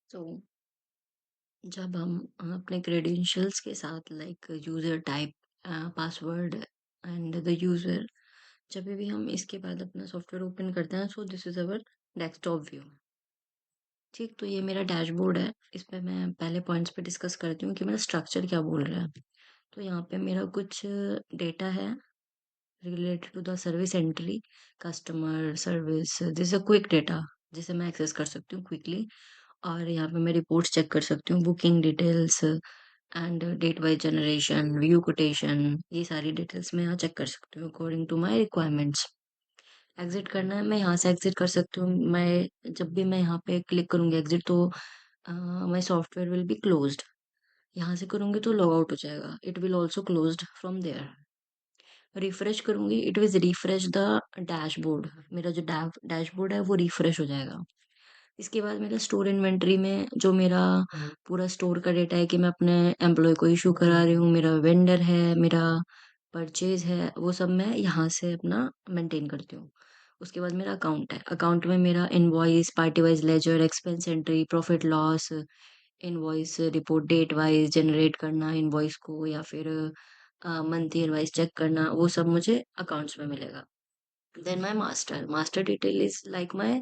तो जब हम अपने क्रेडेंशियल्स के साथ like user type, password and the user, जब भी हम इसके बाद अपना सॉफ्टवेयर ओपन करते हैं, सो this is our desktop view. ठीक, तो ये मेरा डैशबोर्ड है। इस पे मैं पहले पॉइंट्स पे डिस्कस करती हूँ कि मेरा स्ट्रक्चर क्या बोल रहा है। तो यहाँ पे मेरा कुछ डेटा है related to the service entry, customer service, this is a quick data जिसे मैं एक्सेस कर सकती हूँ क्विकली। और यहाँ पे मैं रिपोर्ट्स चेक कर सकती हूँ, booking details and date wise generation, view quotation, ये सारी डिटेल्स मैं यहाँ चेक कर सकती हूँ according to my requirements. Exit करना है, मैं यहाँ से एग्जिट कर सकती हूँ। मैं जब भी मैं यहाँ पे क्लिक करूँगी एग्जिट, तो my software will be closed. यहाँ से करूँगी तो लॉग आउट हो जाएगा, it will also closed from there. Refresh करूँगी, it will refresh the dashboard. मेरा जो डैशबोर्ड है वो रिफ्रेश हो जाएगा। इसके बाद मेरा स्टोर इन्वेंटरी में जो मेरा पूरा स्टोर का डेटा है कि मैं अपने एम्प्लॉय को इशू करा रही हूँ, मेरा वेंडर है, मेरा परचेज है, वो सब मैं यहाँ से अपना मेंटेन करती हूँ। उसके बाद मेरा अकाउंट है, अकाउंट में मेरा invoice, party wise ledger, expense entry, profit loss, invoice report date wise generate करना इनवॉइस को, या फिर मंथली इनवॉइस चेक करना, वो सब मुझे अकाउंट्स में मिलेगा। Then my master, master detail is like my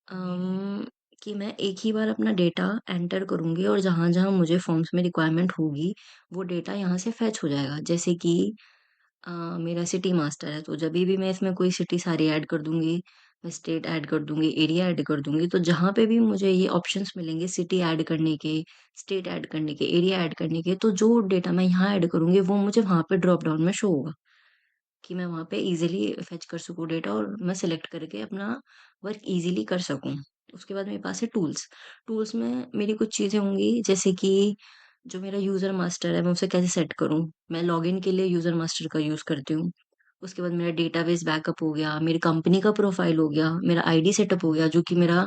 um, कि मैं एक ही बार अपना डेटा एंटर करूँगी और जहाँ-जहाँ मुझे फॉर्म्स में रिक्वायरमेंट होगी, वो डेटा यहाँ से फेच हो जाएगा। जैसे कि मेरा सिटी मास्टर है, तो जभी भी मैं इसमें कोई सिटी सारी ऐड कर दूँगी, मैं स्टेट ऐड कर दूँगी, एरिया ऐड कर दूँगी, तो जहाँ पे भी मुझे ये ऑप्शंस मिलेंगे सिटी ऐड करने के, स्टेट ऐड करने के, एरिया ऐड करने के, तो जो डेटा मैं यहाँ ऐड करूँगी, वो मुझे वहाँ पे ड्रॉप डाउन में शो होगा। कि मैं वहाँ पे ईज़िली फेच कर सकूँ डेटा और मैं सेलेक्ट करके अपना वर्क ईज़िली कर सकूँ। उसके बाद मेरे पास है टूल्स। टूल्स में मेरी कुछ चीज़ें होंगी, जैसे कि जो मेरा यूज़र मास्टर है मैं उसे कैसे सेट करूँ? मैं लॉगिन के लिए यूज़र मास्टर का यूज़ करती हूँ। उसके बाद मेरा डेटाबेस बैकअप हो गया, मेरी कंपनी का प्रोफाइल हो गया, मेरा आईडी सेटअप हो गया जो कि मेरा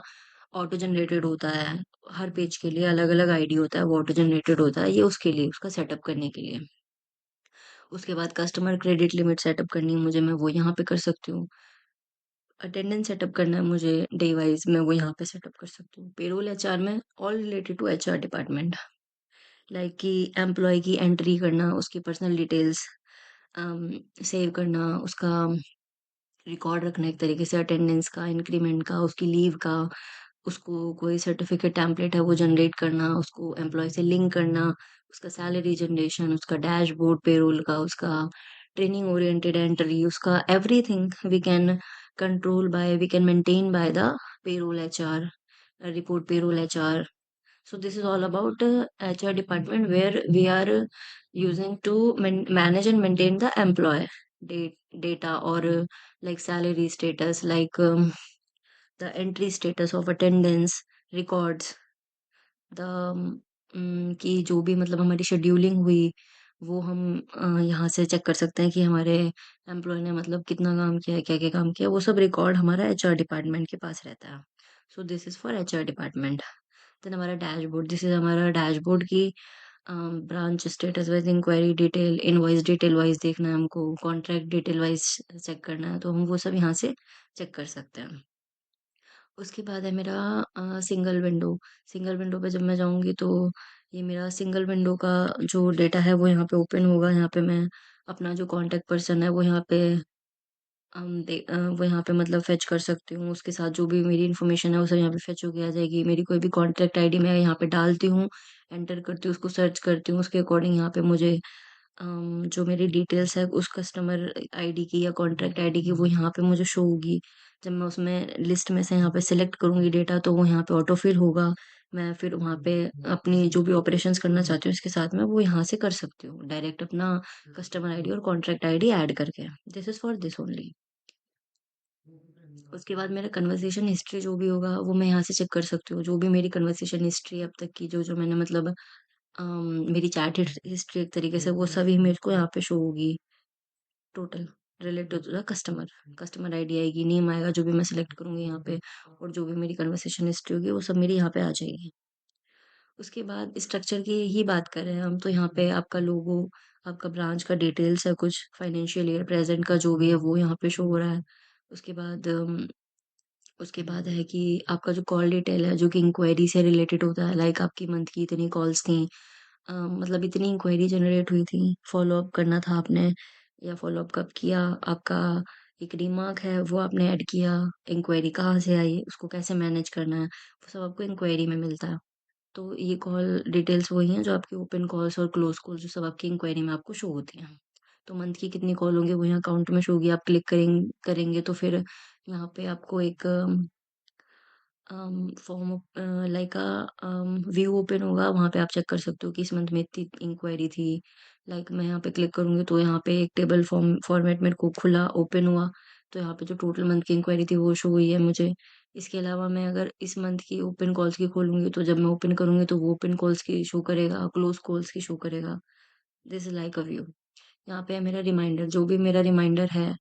ऑटो जनरेटेड होता है। हर पेज के लिए अलग-अलग आईडी होता है, वो ऑटो जनरेटेड होता है, ये उसके लिए, उसका सेटअप करने के लिए। उसके बाद कस्टमर क्रेडिट लिमिट सेटअप करनी है मुझे, मैं वो यहाँ पे कर सकती हूँ। अटेंडेंस सेटअप करना है मुझे डे वाइज़, मैं वो यहाँ पे सेटअप कर सकती हूँ। पेरोल एचआर में all related to HR department, like कि एम्प्लॉयी की एंट्री करना, उसकी पर्सनल डिटेल्स सेव करना, उसका रिकॉर्ड रखना एक तरीके से अटेंडेंस का, इंक्रीमेंट का, उसकी लीव का, उसको कोई सर्टिफिकेट टेम्पलेट है वो जनरेट करना, उसको एम्प्लॉय से लिंक करना, उसका सैलरी जनरेशन, उसका डैशबोर्ड पेरोल का, उसका ट्रेनिंग ओरिएंटेड एंट्री, उसका everything we can control by, we can maintain by the payroll HR, report payroll HR. So this is all about HR department where we are using to manage and maintain the employee data, or like salary status, like the entry status of attendance records, the कि जो भी मतलब हमारी scheduling हुई, वो हम यहाँ से चेक कर सकते हैं कि हमारे एम्प्लॉयी ने मतलब कितना काम किया है, क्या-क्या काम किया है, वो सब रिकॉर्ड हमारा एचआर डिपार्टमेंट के पास रहता है। So this is for HR department. Then हमारा डैशबोर्ड, दिस इज़ हमारा डैशबोर्ड की branch status wise inquiry detail, invoice detail wise देखना है हमको, कॉन्ट्रैक्ट डिटेल वाइज़ चेक करना है, तो हम वो सब यहाँ से चेक कर सकते हैं। उसके बाद है मेरा सिंगल विंडो। सिंगल विंडो पे जब मैं जाऊँगी तो ये मेरा सिंगल विंडो का जो डेटा है वो यहाँ पे ओपन होगा। यहाँ पे मैं अपना जो कॉन्टैक्ट पर्सन है वो यहाँ पे वो यहाँ पे मतलब फेच कर सकती हूँ। उसके साथ जो भी मेरी इन्फॉर्मेशन है वो सब यहाँ पे फेच होके आ जाएगी। मेरी कोई भी कॉन्टैक्ट आईडी मैं यहाँ पे डालती हूँ, एंटर करती हूँ, उसको सर्च करती हूँ, उसके अकॉर्डिंग यहाँ पे मुझे जो मेरी डिटेल्स है उस कस्टमर आईडी की या कॉन्ट्रैक्ट आईडी की वो यहाँ पे मुझे शो होगी। जब मैं उसमें लिस्ट में से यहाँ पे सिलेक्ट करूँगी डेटा तो वो यहाँ पे ऑटो फिल होगा। मैं फिर वहाँ पे अपनी जो भी ऑपरेशंस करना चाहती हूँ इसके साथ में वो यहाँ से कर सकती हूँ। डायरेक्ट अपना कस्टमर आईडी और कॉन्ट्रैक्ट आईडी ऐड करके। This is for this only. उसके बाद मेरा कन्वर्सेशन हिस्ट्री जो भी होगा वो मैं यहाँ से चेक कर सकती हूँ। जो भी मेरी कन्वर्सेशन हिस्ट्री अब तक की जो मैंने मतलब मेरी चैट हिस्ट्री एक तरीके से वो सभी मेरे को यहाँ पे शो होगी total related to the customer. Customer ID आएगी, नेम आएगा जो भी मैं सिलेक्ट करूँगी यहाँ पे, और जो भी मेरी कन्वर्सेशन हिस्ट्री होगी वो सब मेरी यहाँ पे आ जाएगी। उसके बाद स्ट्रक्चर की ही बात करें हम तो यहाँ पे आपका लोगो, आपका ब्रांच का डिटेल्स है, कुछ फाइनेंशियल ईयर प्रेज़ेंट का जो भी है वो यहाँ पे शो हो रहा है। उसके बाद उसके बाद है कि आपका जो कॉल डिटेल है जो कि इंक्वायरी से रिलेटेड होता है, लाइक आपकी मंथ की इतनी कॉल्स थी, मतलब इतनी इंक्वायरी जनरेट हुई थी, फॉलो अप करना था आपने या फॉलो अप कब किया, आपका एक रिमार्क है वो आपने ऐड किया, इंक्वायरी कहाँ से आई, उसको कैसे मैनेज करना है, वो सब आपको इंक्वायरी में मिलता है। तो ये कॉल डिटेल्स वही हैं जो आपके ओपन कॉल्स और क्लोज कॉल्स जो सब आपकी इंक्वायरी में आपको शो होती हैं। तो मंथ की कितनी कॉल होंगी वो यहाँ अकाउंट में शो होगी, आप क्लिक करेंगे तो फिर यहाँ पे आपको एक फॉर्म लाइक व्यू ओपन होगा, वहाँ पे आप चेक कर सकते हो कि इस मंथ में इतनी इंक्वायरी थी। लाइक मैं यहाँ पे क्लिक करूँगी तो यहाँ पे एक टेबल फॉर्मेट मेरे को खुला ओपन हुआ, तो यहाँ पे जो टोटल मंथ की इंक्वायरी थी वो शो हुई है मुझे। इसके अलावा मैं अगर इस मंथ की ओपन कॉल्स की खोलूँगी तो जब मैं ओपन करूँगी तो वो ओपन कॉल्स की शो करेगा, क्लोज कॉल्स की शो करेगा। This is like a view. यहाँ पे है मेरा रिमाइंडर, जो भी मेरा रिमाइंडर है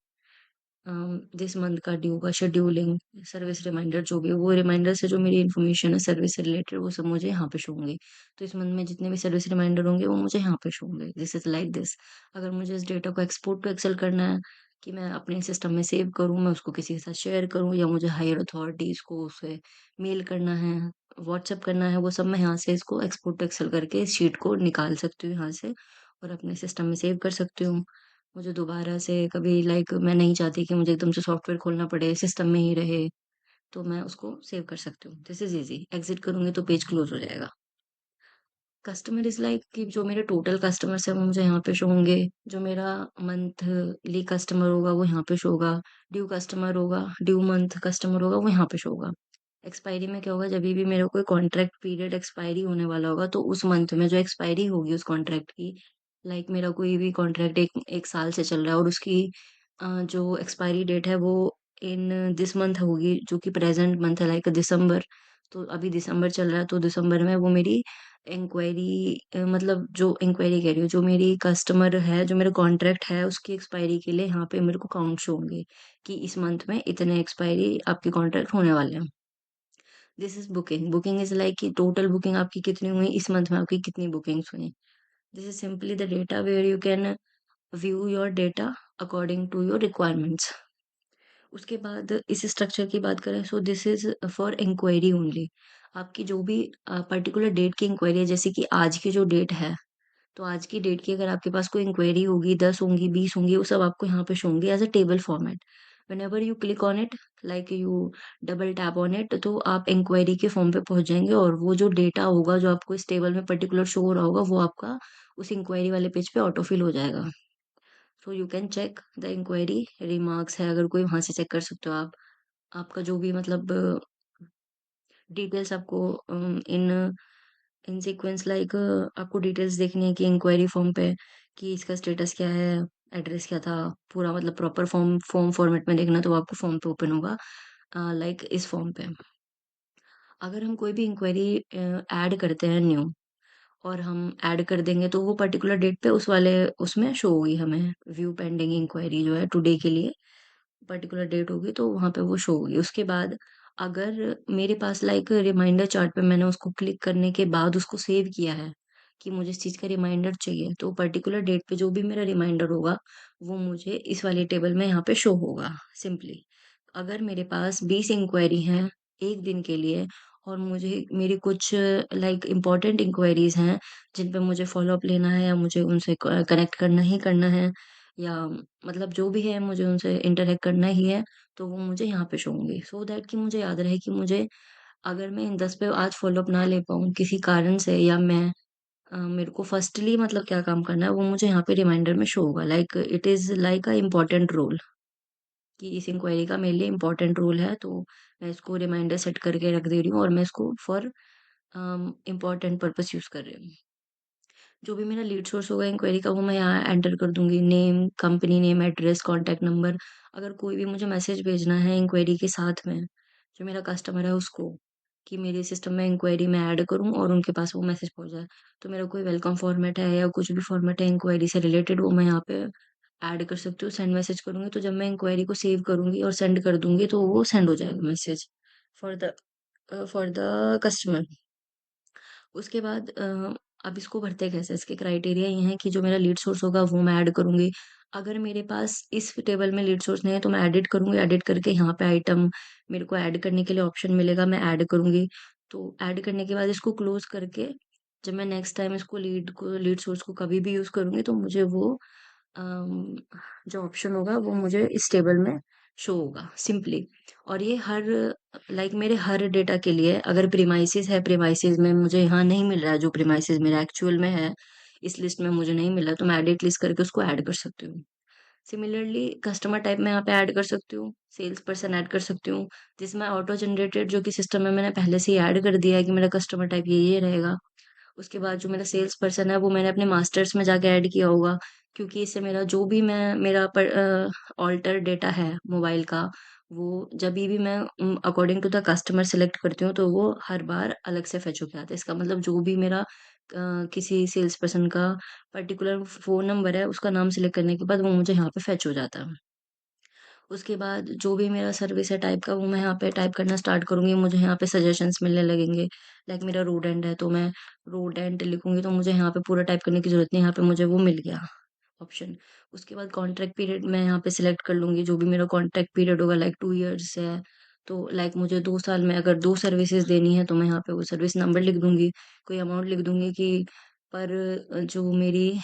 दिस मंथ का ड्यू का शेड्यूलिंग, सर्विस रिमाइंडर जो भी है, वो रिमाइंडर से जो मेरी इन्फॉर्मेशन है सर्विस से रिलेटेड वो सब मुझे यहाँ पे शो होंगे। तो इस मंथ में जितने भी सर्विस रिमाइंडर होंगे वो मुझे यहाँ पे शो होंगे। This is like this. अगर मुझे इस डेटा को एक्सपोर्ट टू एक्सेल करना है कि मैं अपने सिस्टम में सेव करूँ, मैं उसको किसी के साथ शेयर करूँ या मुझे हायर अथॉरिटीज़ को उसे मेल करना है, व्हाट्सएप करना है, वो सब मैं यहाँ से इसको एक्सपोर्ट टू एक्सेल करके इस शीट को निकाल सकती हूँ यहाँ से और अपने सिस्टम में सेव कर सकती हूँ। मुझे दोबारा से कभी लाइक मैं नहीं चाहती कि मुझे एकदम से सॉफ्टवेयर खोलना पड़े, सिस्टम में ही रहे, तो मैं उसको सेव कर सकती हूँ। This is easy. एग्ज़िट करूँगी तो पेज क्लोज़ हो जाएगा। कस्टमर इज़ लाइक कि जो मेरे टोटल कस्टमर्स हैं वो मुझे यहाँ पे शो होंगे। जो मेरा मंथली कस्टमर होगा वो यहाँ पे शो होगा। ड्यू कस्टमर होगा, ड्यू मंथ कस्टमर होगा वो यहाँ पे शो होगा। एक्सपायरी में क्या होगा, जभी भी मेरा कोई कॉन्ट्रैक्ट पीरियड एक्सपायरी होने वाला होगा तो उस मंथ में जो एक्सपायरी होगी उस कॉन्ट्रैक्ट की, लाइक मेरा कोई भी कॉन्ट्रैक्ट 1 साल से चल रहा है और उसकी जो एक्सपायरी डेट है वो इन दिस मंथ होगी, जो कि प्रेज़ेंट मंथ है लाइक दिसंबर। तो अभी दिसंबर चल रहा है तो दिसंबर में वो मेरी इंक्वायरी मतलब जो इंक्वायरी कह रही हूँ, जो मेरी कस्टमर है, जो मेरा कॉन्ट्रैक्ट है उसकी एक्सपायरी के लिए यहाँ पे मेरे को काउंट शो होंगे कि इस मंथ में इतने एक्सपायरी आपके कॉन्ट्रैक्ट होने वाले हैं। This is booking. Booking is like कि टोटल बुकिंग आपकी कितनी हुई, इस मंथ में आपकी कितनी बुकिंग्स हुई। This is simply the data where you can view your data according to your requirements. उसके बाद इस स्ट्रक्चर की बात करें so this is for inquiry only. आपकी जो भी पर्टिकुलर डेट की इंक्वायरी है, जैसे कि आज की जो डेट है, तो आज की डेट की अगर आपके पास कोई इंक्वायरी होगी, 10 होंगी, 20 होंगी, वो सब आपको यहाँ पे शो होंगी as a table format. Whenever you click on it, like U double tap on it, तो आप इंक्वायरी के फॉर्म पे पहुँच जाएँगे और वो जो डेटा होगा, जो आपको इस टेबल में पर्टिकुलर शो हो रहा होगा, वो आपका उस इंक्वायरी वाले पेज पे ऑटो फिल हो जाएगा। So you can check the inquiry, remarks है अगर कोई, वहाँ से चेक कर सकते हो आप। आपका जो भी मतलब डिटेल्स आपको इन इन सीक्वेंस लाइक आपको डिटेल्स देखनी है कि इंक्वायरी फॉर्म पे कि इसका स्टेटस क्या है, एड्रेस क्या था, पूरा मतलब प्रॉपर फॉर्म फॉर्म फॉर्मेट में देखना है तो वो आपको फॉर्म पे ओपन होगा लाइक इस फॉर्म पे। अगर हम कोई भी इंक्वायरी ऐड करते हैं न्यू और हम ऐड कर देंगे तो वो पर्टिकुलर डेट पे उस वाले उसमें शो होगी हमें, व्यू पेंडिंग इंक्वायरी जो है टुडे के लिए पर्टिकुलर डेट होगी तो वहाँ पे वो शो होगी। उसके बाद अगर मेरे पास लाइक रिमाइंडर चार्ट पे मैंने उसको क्लिक करने के बाद उसको सेव किया है कि मुझे इस चीज़ का रिमाइंडर चाहिए, तो पर्टिकुलर डेट पे जो भी मेरा रिमाइंडर होगा, वो मुझे इस वाले टेबल में यहाँ पे शो होगा सिंपली। अगर मेरे पास 20 इंक्वायरी हैं 1 दिन के लिए और मुझे मेरी कुछ लाइक इम्पोर्टेंट इंक्वायरीज़ हैं, जिन पे मुझे फ़ॉलो अप लेना है या मुझे उनसे कनेक्ट करना ही करना है या मतलब जो भी है मुझे उनसे इंटरैक्ट करना ही है, तो वो मुझे यहाँ पे शो होंगे। सो दैट कि मुझे याद रहे कि मुझे अगर मैं इन 10 पे आज फ़ॉलो अप ना ले पाऊँ किसी कारण से या मैं मेरे को फर्स्टली मतलब क्या काम करना है वो मुझे यहाँ पे रिमाइंडर में शो होगा। Like it is like a important role कि इस इंक्वायरी का मेरे लिए इम्पोर्टेंट रोल है, तो मैं इसको रिमाइंडर सेट करके रख दे रही हूँ और मैं इसको फॉर इम्पोर्टेंट पर्पस यूज़ कर रही हूँ। जो भी मेरा लीड सोर्स होगा इंक्वायरी का वो मैं यहाँ एंटर कर दूँगी। Name, company name, address, contact number. अगर कोई भी मुझे मैसेज भेजना है इंक्वायरी के साथ में, जो मेरा कस्टमर है उसको, कि मेरे सिस्टम में इंक्वायरी मैं ऐड करूँ और उनके पास वो मैसेज पहुँच जाए। तो मेरा कोई वेलकम फॉर्मेट है या कुछ भी फॉर्मेट है इंक्वायरी से रिलेटेड वो मैं यहाँ पे ऐड कर सकती हूँ, सेंड मैसेज करूँगी तो जब मैं इंक्वायरी को सेव करूँगी और सेंड कर दूँगी तो वो सेंड हो जाएगा मैसेज फॉर द कस्टमर। उसके बाद अब इसको भरते कैसे? इसके क्राइटेरिया ये हैं कि जो मेरा लीड सोर्स होगा वो मैं ऐड करूँगी। अगर मेरे पास इस टेबल में लीड सोर्स नहीं है तो मैं एडिट करूँगी, एडिट करके यहाँ पे आइटम मेरे को ऐड करने के लिए ऑप्शन मिलेगा, मैं ऐड करूँगी। तो ऐड करने के बाद इसको क्लोज़ करके जब मैं नेक्स्ट टाइम इसको लीड सोर्स को कभी भी यूज़ करूँगी तो मुझे वो अम, जो ऑप्शन होगा वो मुझे इस टेबल में शो होगा सिंपली। और ये हर लाइक मेरे हर डेटा के लिए है। अगर प्रीमाइसेस है, प्रीमाइसेस में मुझे यहाँ नहीं मिल रहा है, जो प्रीमाइसेस मेरा एक्चुअल में है इस लिस्ट में मुझे नहीं मिल रहा, तो मैं एडिट लिस्ट करके उसको ऐड कर सकती हूँ। सिमिलरली कस्टमर टाइप मैं यहाँ पे ऐड कर सकती हूँ, सेल्स पर्सन ऐड कर सकती हूँ, जिसमें ऑटो जनरेटेड जो कि सिस्टम में मैंने पहले से ही ऐड कर दिया है कि मेरा कस्टमर टाइप ये रहेगा। उसके बाद जो मेरा सेल्स पर्सन है वो मैंने अपने मास्टर्स में जाके ऐड किया होगा, क्योंकि इससे मेरा जो भी मैं मेरा ऑल्टर डेटा है मोबाइल का, वो जभी भी मैं according to the customer select करती हूँ तो वो हर बार अलग से फेच होके आता है। इसका मतलब जो भी मेरा किसी सेल्स पर्सन का पर्टिकुलर फ़ोन नंबर है उसका नाम सेलेक्ट करने के बाद वो मुझे यहाँ पे फेच हो जाता है। उसके बाद जो भी मेरा सर्विस है टाइप का वो मैं यहाँ पे टाइप करना स्टार्ट करूँगी, मुझे यहाँ पे सजेशंस मिलने लगेंगे। लाइक मेरा रोड एंड है तो मैं रोड एंड लिखूँगी तो मुझे यहाँ पे पूरा टाइप करने की ज़रूरत नहीं, यहाँ पे मुझे वो मिल गया ऑप्शन। उसके बाद कॉन्ट्रैक्ट पीरियड मैं यहाँ पे सिलेक्ट कर लूँगी, जो भी मेरा कॉन्ट्रैक्ट पीरियड होगा लाइक 2 इयर्स है, तो लाइक मुझे 2 साल में अगर 2 सर्विसेज़ देनी है तो मैं यहाँ पे वो सर्विस नंबर लिख दूँगी, कोई अमाउंट लिख दूँगी कि पर जो मेरी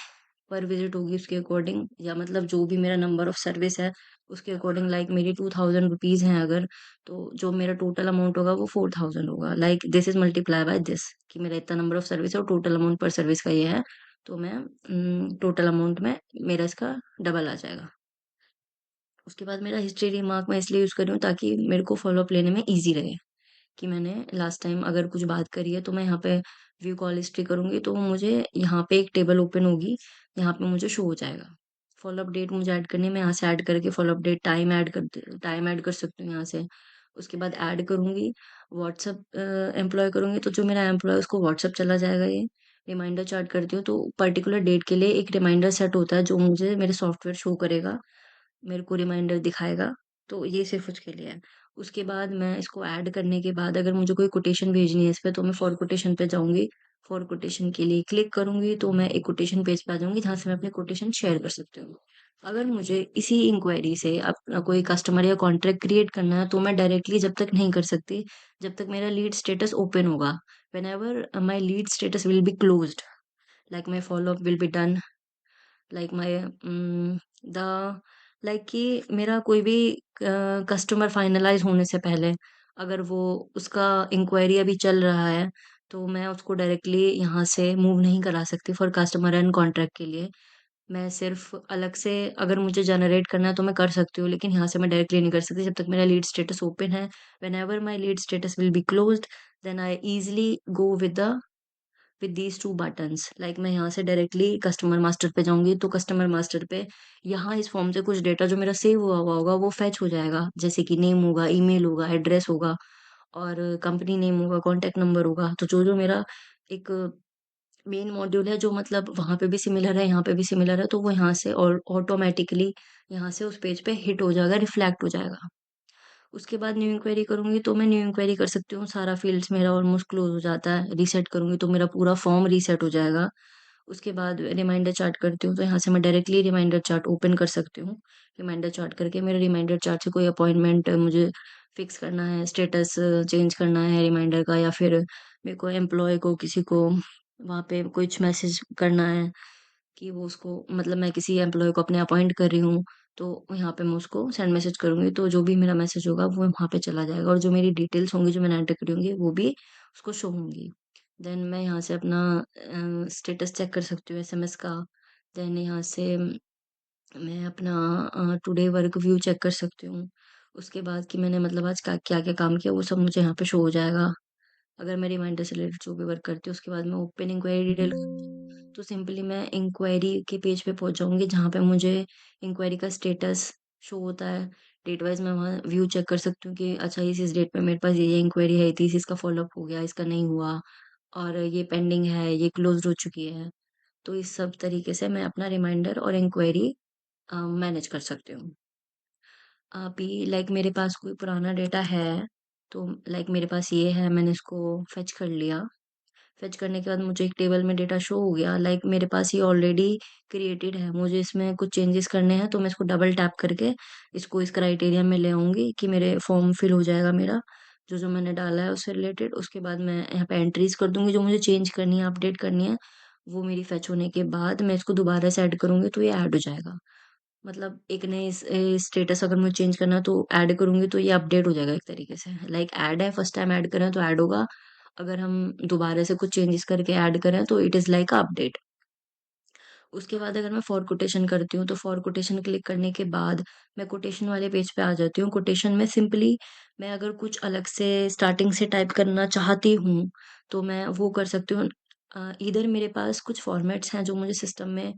पर विज़िट होगी उसके अकॉर्डिंग, या मतलब जो भी मेरा नंबर ऑफ सर्विस है उसके अकॉर्डिंग, लाइक मेरी 2000 रुपीज़ हैं अगर, तो जो मेरा टोटल अमाउंट होगा वो 4000 होगा। Like this is multiply by this, कि मेरा इतना नंबर ऑफ सर्विस है और टोटल अमाउंट पर सर्विस का ये है, तो मैं टोटल अमाउंट में मेरा इसका डबल आ जाएगा। उसके बाद मेरा हिस्ट्री रिमार्क मैं इसलिए यूज़ कर रही हूँ ताकि मेरे को फ़ॉलो अप लेने में ईज़ी रहे। कि मैंने लास्ट टाइम अगर कुछ बात करी है तो मैं यहाँ पे व्यू कॉल हिस्ट्री करूँगी तो मुझे यहाँ पे एक टेबल ओपन होगी, यहाँ पे मुझे शो हो जाएगा। फॉलो अप डेट मुझे ऐड करनी है, मैं यहाँ से ऐड करके follow up date time add कर सकती हूँ यहाँ से। उसके बाद ऐड करूँगी, व्हाट्सएप एम्प्लॉय करूँगी तो जो मेरा एम्प्लॉय है उसको व्हाट्सएप चला जाएगा ये। रिमाइंडर चार्ट करती हूँ तो पर्टिकुलर डेट के लिए एक रिमाइंडर सेट होता है जो मुझे मेरे सॉफ्टवेयर शो करेगा, मेरे को रिमाइंडर दिखाएगा, तो ये सिर्फ़ उसके लिए है। उसके बाद मैं इसको ऐड करने के बाद अगर मुझे कोई कोटेशन भेजनी है इस पे तो मैं फॉर कोटेशन पे जाऊँगी, फॉर कोटेशन के लिए क्लिक करूँगी तो मैं एक कोटेशन पेज पे आ जाऊँगी जहाँ से मैं अपने कोटेशन शेयर कर सकती हूँ। अगर मुझे इसी इंक्वायरी से अपना कोई कस्टमर या कॉन्ट्रैक्ट क्रिएट करना है तो मैं डायरेक्टली जब तक नहीं कर सकती, जब तक मेरा लीड स्टेटस ओपन होगा। Whenever my lead status will be closed, like my follow up will be done, like my the like कि मेरा कोई भी कस्टमर फाइनलाइज होने से पहले अगर वो उसका इंक्वायरी अभी चल रहा है तो मैं उसको डायरेक्टली यहाँ से मूव नहीं करा सकती फॉर कस्टमर एंड कॉन्ट्रैक्ट के लिए। मैं सिर्फ अलग से अगर मुझे जनरेट करना है तो मैं कर सकती हूँ, लेकिन यहाँ से मैं डायरेक्टली नहीं कर सकती जब तक मेरा लीड स्टेटस ओपन है। Whenever my lead status will be closed, then I easily go with these 2 buttons, like मैं यहाँ से डायरेक्टली कस्टमर मास्टर पे जाऊँगी, तो कस्टमर मास्टर पे यहाँ इस फॉर्म से कुछ डेटा जो मेरा सेव हुआ हुआ होगा, वो फेच हो जाएगा। जैसे कि नेम होगा, ईमेल होगा, एड्रेस होगा और कंपनी नेम होगा, कॉन्टैक्ट नंबर होगा। तो जो-जो मेरा एक मेन मॉड्यूल है, जो मतलब वहाँ पे भी सिमिलर है, यहाँ पे भी सिमिलर है, तो वो यहाँ से ऑटोमैटिकली यहाँ से उस पेज पे हिट हो जाएगा, रिफ्लेक्ट हो जाएगा। उसके बाद न्यू इंक्वायरी करूँगी तो मैं न्यू इंक्वायरी कर सकती हूँ, सारा फ़ील्ड्स मेरा ऑलमोस्ट क्लोज़ हो जाता है। रीसेट करूँगी तो मेरा पूरा फॉर्म रीसेट हो जाएगा। उसके बाद रिमाइंडर चार्ट करती हूँ, तो यहाँ से मैं डायरेक्टली रिमाइंडर चार्ट ओपन कर सकती हूँ। रिमाइंडर चार्ट करके मेरे रिमाइंडर चार्ट से कोई अपॉइंटमेंट मुझे फिक्स करना है, स्टेटस चेंज करना है रिमाइंडर का, या फिर मेरे को एम्प्लॉयी को किसी को वहाँ पे कुछ मैसेज करना है कि वो उसको मतलब मैं किसी एम्प्लॉयी को अपने अपॉइंट कर रही हूँ, तो यहाँ पे मैं उसको सेंड मैसेज करूँगी, तो जो भी मेरा मैसेज होगा वो वहाँ पे चला जाएगा और जो मेरी डिटेल्स होंगी जो मैंने एंटर करी होंगी वो भी उसको शो होंगी। देन मैं यहाँ से अपना स्टेटस चेक कर सकती हूँ एसएमएस का। देन यहाँ से मैं अपना टुडे वर्क व्यू चेक कर सकती हूँ। उसके बाद कि मैंने मतलब आज का क्या-क्या काम किया वो सब मुझे यहाँ पे शो हो जाएगा। अगर मैं रिमाइंडर से रिलेटेड जो भी वर्क करती हूँ उसके बाद मैं ओपन इंक्वायरी डिटेल करती हूँ, तो सिंपली मैं इंक्वायरी के पेज पे पहुँच जाऊँगी जहाँ पे मुझे इंक्वायरी का स्टेटस शो होता है। डेट वाइज़ मैं वहाँ व्यू चेक कर सकती हूँ कि अच्छा इस डेट पे मेरे पास ये इंक्वायरी है, थी इसका फ़ॉलो-अप हो गया, इसका नहीं हुआ और ये पेंडिंग है, ये क्लोज़्ड हो चुकी है। तो इस सब तरीके से मैं अपना रिमाइंडर और इंक्वायरी मैनेज कर सकती हूँ। अभी लाइक मेरे पास कोई पुराना डेटा है, तो लाइक मेरे पास ये है, मैंने इसको फेच कर लिया। फेच करने के बाद मुझे एक टेबल में डेटा शो हो गया, लाइक मेरे पास ये ऑलरेडी क्रिएटेड है, मुझे इसमें कुछ चेंजेस करने हैं तो मैं इसको डबल टैप करके इसको इस क्राइटेरिया में ले आऊंगी कि मेरे फॉर्म फिल हो जाएगा मेरा, जो जो मैंने डाला है उससे रिलेटेड। उसके बाद मैं यहाँ पे एंट्रीज कर दूंगी जो मुझे चेंज करनी है, अपडेट करनी है। वो मेरी फेच होने के बाद मैं इसको दोबारा से ऐड करूंगी तो ये ऐड हो जाएगा। मतलब एक नई स्टेटस अगर मुझे चेंज करना है तो ऐड करूंगी तो ये अपडेट हो जाएगा एक तरीके से। लाइक ऐड है, फर्स्ट टाइम ऐड करें तो ऐड होगा, अगर हम दोबारा से कुछ चेंजेस करके ऐड करें तो इट इज लाइक अपडेट। उसके बाद अगर मैं फॉर कोटेशन करती हूँ तो फॉर कोटेशन क्लिक करने के बाद मैं कोटेशन वाले पेज पे आ जाती हूँ। कोटेशन में सिंपली मैं अगर कुछ अलग से स्टार्टिंग से टाइप करना चाहती हूँ तो मैं वो कर सकती हूँ। इधर मेरे पास कुछ फॉर्मेट्स हैं जो मुझे सिस्टम में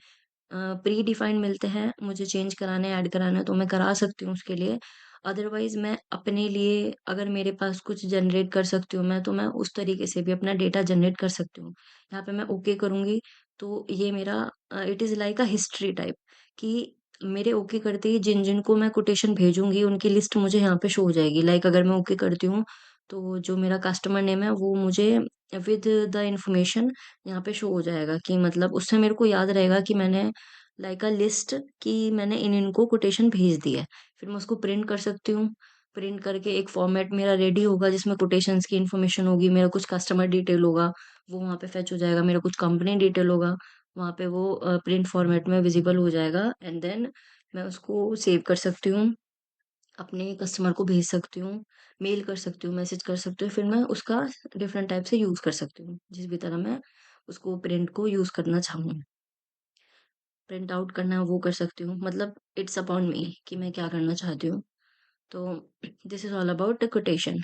प्री डिफाइंड मिलते हैं, मुझे चेंज कराने ऐड कराना है तो मैं करा सकती हूँ उसके लिए। अदरवाइज मैं अपने लिए अगर मेरे पास कुछ जनरेट कर सकती हूँ मैं, तो मैं उस तरीके से भी अपना डेटा जनरेट कर सकती हूँ। यहाँ पे मैं ओके करूंगी तो ये मेरा it is like a history type, कि मेरे ओके करते ही जिन जिन को मैं कोटेशन भेजूंगी उनकी लिस्ट मुझे यहाँ पे शो हो जाएगी। लाइक अगर मैं ओके करती हूँ तो जो मेरा कस्टमर नेम है वो मुझे विद द इंफॉर्मेशन यहाँ पे शो हो जाएगा, कि मतलब उससे मेरे को याद रहेगा कि मैंने लाइक अ लिस्ट कि मैंने इन इनको कोटेशन भेज दी है। फिर मैं उसको प्रिंट कर सकती हूँ। प्रिंट करके एक फॉर्मेट मेरा रेडी होगा जिसमें कोटेशंस की इन्फॉर्मेशन होगी, मेरा कुछ कस्टमर डिटेल होगा वो वहाँ पे फेच हो जाएगा, मेरा कुछ कंपनी डिटेल होगा वहाँ पे वो प्रिंट फॉर्मेट में विजिबल हो जाएगा। एंड देन मैं उसको सेव कर सकती हूँ, अपने कस्टमर को भेज सकती हूँ, मेल कर सकती हूँ, मैसेज कर सकती हूँ। फिर मैं उसका डिफरेंट टाइप से यूज कर सकती हूँ, जिस भी तरह मैं उसको प्रिंट को यूज करना चाहूँ। प्रिंट आउट करना है वो कर सकती हूँ, मतलब इट्स अपॉन मी कि मैं क्या करना चाहती हूँ। तो this is all about quotation.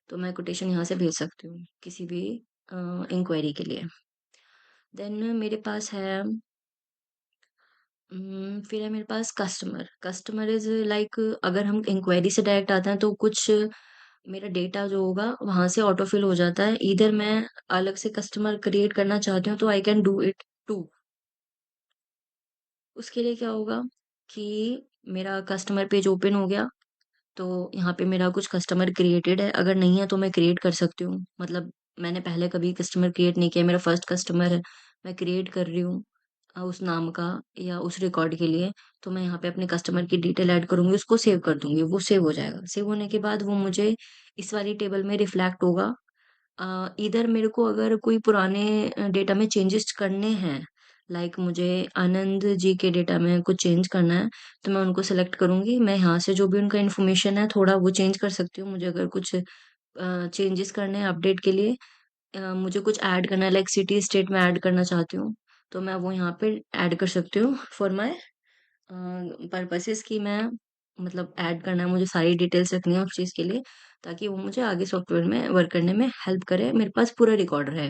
तो मैं कोटेशन यहाँ से भेज सकती हूँ किसी भी इंक्वायरी के लिए। देन मेरे पास है फिर है मेरे पास कस्टमर। कस्टमर इज लाइक अगर हम इंक्वायरी से डायरेक्ट आते हैं तो कुछ मेरा डेटा जो होगा वहां से ऑटो फिल हो जाता है। इधर मैं अलग से कस्टमर क्रिएट करना चाहती हूँ तो I can do it too. उसके लिए क्या होगा कि मेरा कस्टमर पेज ओपन हो गया तो यहाँ पे मेरा कुछ कस्टमर क्रिएटेड है, अगर नहीं है तो मैं क्रिएट कर सकती हूँ। मतलब मैंने पहले कभी कस्टमर क्रिएट नहीं किया, मेरा फर्स्ट कस्टमर है, मैं क्रिएट कर रही हूँ उस नाम का या उस रिकॉर्ड के लिए। तो मैं यहाँ पे अपने कस्टमर की डिटेल ऐड करूंगी, उसको सेव कर दूंगी, वो सेव हो जाएगा। सेव होने के बाद वो मुझे इस वाली टेबल में रिफ्लेक्ट होगा। इधर मेरे को अगर कोई पुराने डेटा में चेंजेस करने हैं, लाइक मुझे आनंद जी के डेटा में कुछ चेंज करना है तो मैं उनको सेलेक्ट करूंगी। मैं यहाँ से जो भी उनका इन्फॉर्मेशन है थोड़ा वो चेंज कर सकती हूँ। मुझे अगर कुछ चेंजेस करने हैं अपडेट के लिए, मुझे कुछ ऐड करना है, लाइक सिटी स्टेट में ऐड करना चाहती हूँ तो मैं वो यहाँ पे ऐड कर सकती हूँ फॉर माई पर्पसेस, कि मैं मतलब ऐड करना है, मुझे सारी डिटेल्स रखनी है उस चीज़ के लिए, ताकि वो मुझे आगे सॉफ्टवेयर में वर्क करने में हेल्प करे, मेरे पास पूरा रिकॉर्ड रहे।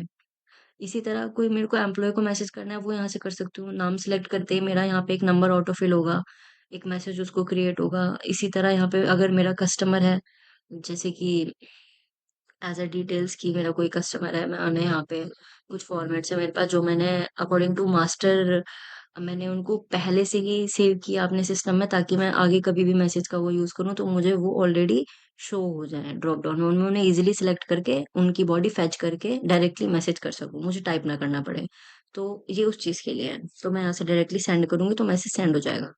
इसी तरह कोई मेरे को एम्प्लॉय को मैसेज करना है वो यहाँ से कर सकती हूँ। नाम सेलेक्ट करते ही मेरा यहाँ पे एक नंबर ऑटो फिल होगा, एक मैसेज उसको क्रिएट होगा। इसी तरह यहाँ पे अगर मेरा कस्टमर है, जैसे कि एज अ डिटेल्स की मेरा कोई कस्टमर है, मैंने यहाँ पे कुछ फॉर्मेट्स है मेरे पास जो मैंने अकॉर्डिंग टू मास्टर मैंने उनको पहले से ही सेव किया अपने सिस्टम में, ताकि मैं आगे कभी भी मैसेज का वो यूज करूँ तो मुझे वो ऑलरेडी शो हो जाए ड्रॉप डाउन में, उनमें उन्हें इजीली सिलेक्ट करके उनकी बॉडी फैच करके डायरेक्टली मैसेज कर सकूँ, मुझे टाइप ना करना पड़े। तो ये उस चीज के लिए है। तो मैं यहाँ से डायरेक्टली सेंड करूंगी तो मैसेज सेंड हो जाएगा।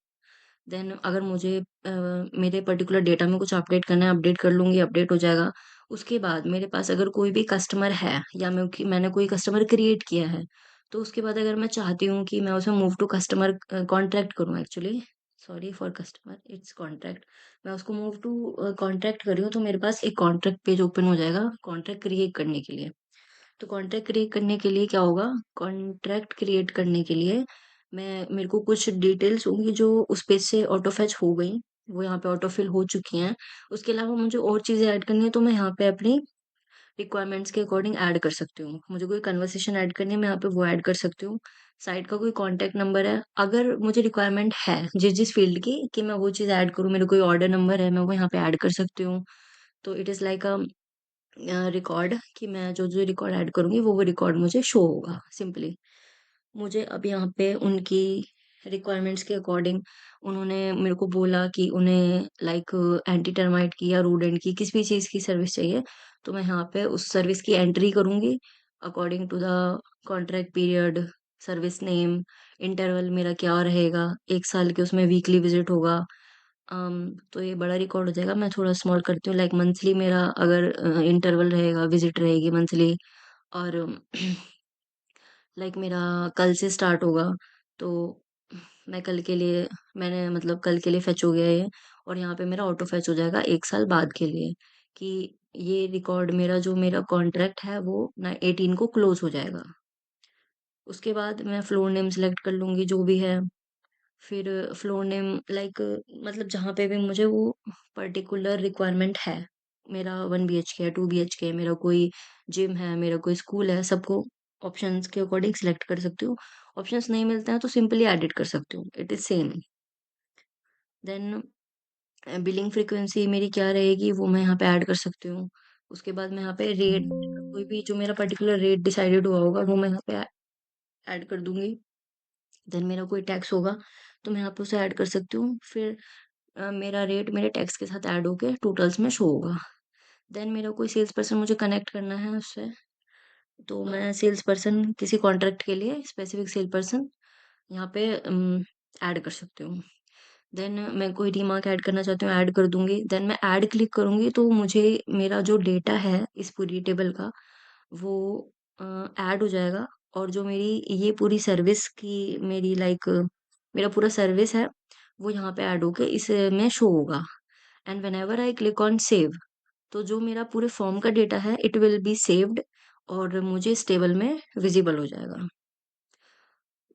देन अगर मुझे मेरे पर्टिकुलर डेटा में कुछ अपडेट करना है, अपडेट कर लूंगी, अपडेट हो जाएगा। उसके बाद मेरे पास अगर कोई भी कस्टमर है या मैंने कोई कस्टमर क्रिएट किया है तो उसके बाद अगर मैं चाहती हूँ कि मैं उसे मूव टू कस्टमर कॉन्ट्रैक्ट करूँ, actually sorry for customer it's contract, मैं उसको मूव टू कॉन्ट्रैक्ट कर रही हूँ तो मेरे पास एक कॉन्ट्रैक्ट पेज ओपन हो जाएगा कॉन्ट्रैक्ट क्रिएट करने के लिए। तो कॉन्ट्रैक्ट क्रिएट करने के लिए क्या होगा, कॉन्ट्रैक्ट क्रिएट करने के लिए मैं मेरे को कुछ डिटेल्स होंगी जो उस पेज से ऑटो फैच हो गई, वो यहाँ पे ऑटो फिल हो चुकी हैं। उसके अलावा मुझे और चीजें ऐड करनी है तो मैं यहाँ पे अपनी रिक्वायरमेंट्स के अकॉर्डिंग ऐड कर सकती हूँ। मुझे कोई कन्वर्सेशन ऐड करनी है मैं यहाँ पे वो ऐड कर सकती हूँ। साइट का कोई कॉन्टेक्ट नंबर है, अगर मुझे रिक्वायरमेंट है जिस जिस फील्ड की कि मैं वो चीज ऐड करूँ, मेरे कोई ऑर्डर नंबर है मैं वो यहाँ पे ऐड कर सकती हूँ। तो it is like a record, कि मैं जो जो रिकॉर्ड ऐड करूंगी वो रिकॉर्ड मुझे शो होगा सिंपली। मुझे अब यहाँ पे उनकी रिक्वायरमेंट्स के अकॉर्डिंग उन्होंने मेरे को बोला कि उन्हें लाइक एंटी टर्माइट की या रोडेंट की किसी भी चीज़ की सर्विस चाहिए तो मैं यहाँ पे उस सर्विस की एंट्री करूंगी। According to the contract period, service name, interval मेरा क्या रहेगा, 1 साल के उसमें वीकली विज़िट होगा। तो ये बड़ा रिकॉर्ड हो जाएगा। मैं थोड़ा स्मॉल करती हूँ, लाइक मंथली मेरा अगर इंटरवल रहेगा, विज़िट रहेगी मंथली, और लाइक मेरा कल से स्टार्ट होगा, तो मैं कल के लिए मैंने मतलब कल के लिए फेच हो गया ये, और यहाँ पे मेरा ऑटो फेच हो जाएगा 1 साल बाद के लिए, कि ये रिकॉर्ड मेरा जो मेरा कॉन्ट्रैक्ट है वो ना 18 को क्लोज़ हो जाएगा। उसके बाद मैं फ्लोर नेम सेलेक्ट कर लूँगी जो भी है। फिर फ्लोर नेम लाइक मतलब जहाँ पे भी मुझे वो पर्टिकुलर रिक्वायरमेंट है। मेरा 1 बीएचके है, 2 बीएचके है, मेरा कोई जिम है, मेरा कोई स्कूल है, सबको ऑप्शंस के अकॉर्डिंग सिलेक्ट कर सकती हूँ। ऑप्शंस नहीं मिलते हैं तो सिंपली एडिट कर सकती हूँ। It is same. Then billing frequency मेरी क्या रहेगी वो मैं यहाँ पे ऐड कर सकती हूँ। उसके बाद मैं यहाँ पे रेट, कोई भी जो मेरा पर्टिकुलर रेट डिसाइडेड हुआ होगा वो मैं यहाँ पे ऐड कर दूँगी। देन मेरा कोई टैक्स होगा तो मैं यहाँ पे उसे ऐड कर सकती हूँ। फिर मेरा रेट मेरे टैक्स के साथ ऐड होके टोटल्स में शो होगा। देन मेरा कोई सेल्स पर्सन मुझे कनेक्ट करना है उससे, तो मैं सेल्स पर्सन किसी कॉन्ट्रैक्ट के लिए स्पेसिफिक सेल पर्सन यहाँ पे ऐड कर सकती हूँ। देन मैं कोई रिमार्क ऐड करना चाहती हूँ, ऐड कर दूँगी। देन मैं ऐड क्लिक करूँगी तो मुझे मेरा जो डेटा है इस पूरी टेबल का वो ऐड हो जाएगा, और जो मेरी ये पूरी सर्विस की मेरी लाइक मेरा पूरा सर्विस है वो यहाँ पे ऐड होके इसमें शो होगा। And whenever I click on save, तो जो मेरा पूरे फॉर्म का डेटा है इट विल बी सेव्ड, और मुझे इस टेबल में विजिबल हो जाएगा।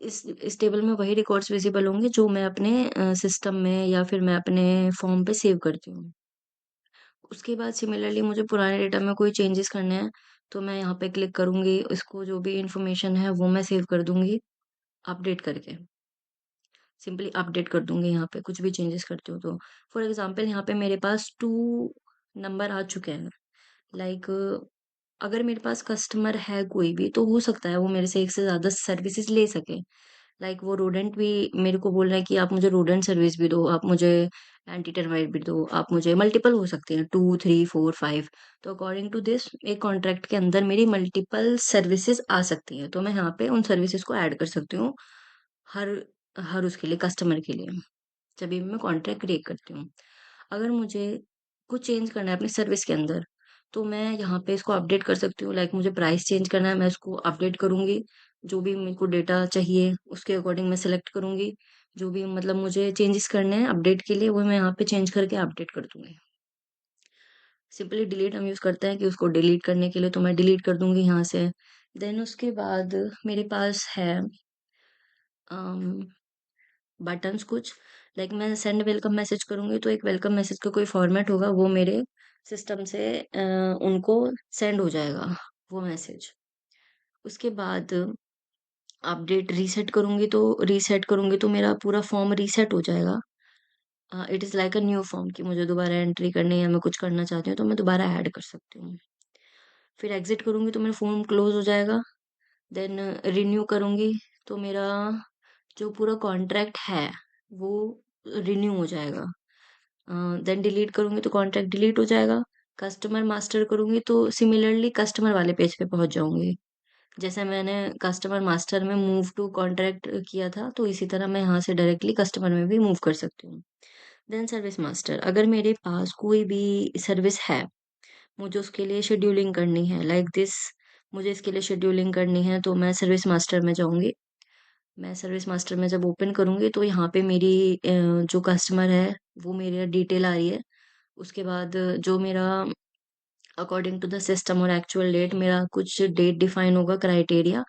इस टेबल में वही रिकॉर्ड्स विजिबल होंगे जो मैं अपने सिस्टम में या फिर मैं अपने फॉर्म पे सेव करती हूँ। उसके बाद सिमिलरली मुझे पुराने डेटा में कोई चेंजेस करने हैं तो मैं यहाँ पे क्लिक करूंगी, इसको जो भी इंफॉर्मेशन है वो मैं सेव कर दूंगी अपडेट करके। सिंपली अपडेट कर दूंगी यहाँ पे कुछ भी चेंजेस करती हूँ तो। फॉर एग्जांपल यहाँ पे मेरे पास 2 नंबर आ चुके हैं। लाइक अगर मेरे पास कस्टमर है कोई भी तो हो सकता है वो मेरे से एक से ज्यादा सर्विसेज ले सके। लाइक वो रोडेंट भी मेरे को बोल रहा है कि आप मुझे रोडेंट सर्विस भी दो, आप मुझे एंटी टर्माइट भी दो, आप मुझे मल्टीपल हो सकते हैं 2 3 4 5। तो अकॉर्डिंग टू दिस एक कॉन्ट्रैक्ट के अंदर मेरी मल्टीपल सर्विसेज आ सकती हैं, तो मैं यहाँ पे उन सर्विसेज को ऐड कर सकती हूँ हर हर उसके लिए कस्टमर के लिए, जब भी मैं कॉन्ट्रैक्ट क्रिएट करती हूँ। अगर मुझे कुछ चेंज करना है अपनी सर्विस के अंदर तो मैं यहाँ पे इसको अपडेट कर सकती हूँ। लाइक मुझे प्राइस चेंज करना है, मैं इसको अपडेट करूंगी। जो भी मेरे को डेटा चाहिए उसके अकॉर्डिंग मैं सेलेक्ट करूंगी। जो भी मतलब मुझे चेंजेस करने हैं अपडेट के लिए वो मैं यहाँ पे चेंज करके अपडेट कर दूंगी। सिंपली डिलीट हम यूज करते हैं कि उसको डिलीट करने के लिए, तो मैं डिलीट कर दूंगी यहाँ से। देन उसके बाद मेरे पास है बटन्स कुछ। लाइक मैं सेंड वेलकम मैसेज करूंगी तो एक वेलकम मैसेज का कोई फॉर्मेट होगा वो मेरे सिस्टम से उनको सेंड हो जाएगा वो मैसेज। उसके बाद रीसेट करूंगी तो मेरा पूरा फॉर्म रीसेट हो जाएगा। It is like a new form कि मुझे दोबारा एंट्री करनी है या मैं कुछ करना चाहती हूँ तो मैं दोबारा ऐड कर सकती हूँ। फिर एग्जिट करूंगी तो मेरा फॉर्म क्लोज हो जाएगा। देन रिन्यू करूंगी तो मेरा जो पूरा कॉन्ट्रैक्ट है वो रिन्यू हो जाएगा। देन डिलीट करूंगी तो कॉन्ट्रैक्ट डिलीट हो जाएगा। कस्टमर मास्टर करूंगी तो सिमिलरली कस्टमर वाले पेज पे पहुंच जाऊंगी। जैसे मैंने कस्टमर मास्टर में मूव टू कॉन्ट्रैक्ट किया था तो इसी तरह मैं यहाँ से डायरेक्टली कस्टमर में भी मूव कर सकती हूँ। देन सर्विस मास्टर, अगर मेरे पास कोई भी सर्विस है, मुझे उसके लिए शेड्यूलिंग करनी है लाइक दिस, मुझे इसके लिए शेड्यूलिंग करनी है तो मैं सर्विस मास्टर में जाऊंगी। मैं सर्विस मास्टर में जब ओपन करूंगी तो यहाँ पे मेरी जो कस्टमर है वो मेरी डिटेल आ रही है। उसके बाद जो मेरा अकॉर्डिंग टू द सिस्टम और एक्चुअल डेट मेरा कुछ डेट डिफाइन होगा क्राइटेरिया।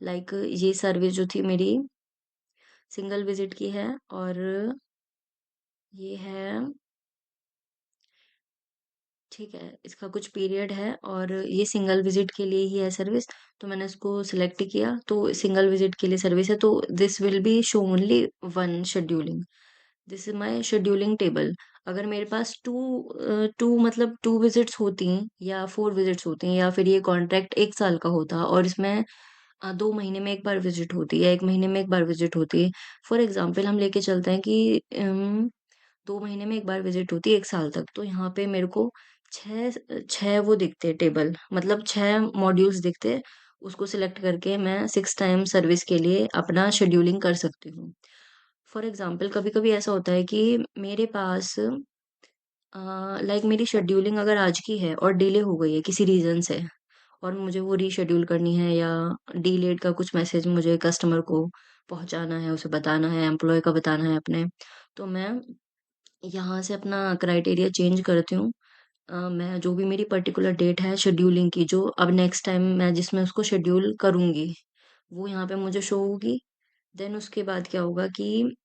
लाइक ये सर्विस जो थी मेरी सिंगल विजिट की है, और ये है ठीक है, इसका कुछ पीरियड है और ये सिंगल विजिट के लिए ही है सर्विस। तो मैंने इसको सिलेक्ट किया तो सिंगल विजिट के लिए सर्विस है, तो this will B show only one scheduling. This is my scheduling table. अगर मेरे पास टू मतलब 2 विजिट्स होती या 4 विजिट्स होती या फिर ये कॉन्ट्रैक्ट 1 साल का होता और इसमें 2 महीने में एक बार विजिट होती या 1 महीने में एक बार विजिट होती। फॉर एग्जाम्पल हम लेके चलते हैं कि 2 महीने में एक बार विजिट होती है 1 साल तक, तो यहाँ पे मेरे को छह छह वो दिखते हैं टेबल, मतलब 6 मॉड्यूल्स दिखते हैं। उसको सिलेक्ट करके मैं 6 टाइम सर्विस के लिए अपना शेड्यूलिंग कर सकती हूँ। फॉर एग्ज़ाम्पल कभी-कभी ऐसा होता है कि मेरे पास लाइक मेरी शेड्यूलिंग अगर आज की है और डिले हो गई है किसी रीज़न से और मुझे वो रीशेड्यूल करनी है या डिलेड का कुछ मैसेज मुझे कस्टमर को पहुँचाना है, उसे बताना है, एम्प्लॉयी को बताना है अपने, तो मैं यहाँ से अपना क्राइटेरिया चेंज करती हूँ। मैं जो भी मेरी पर्टिकुलर डेट है शेड्यूलिंग की जो अब नेक्स्ट टाइम मैं जिसमें उसको शेड्यूल करूँगी, वो यहाँ पे मुझे शो होगी। देन उसके बाद क्या होगा कि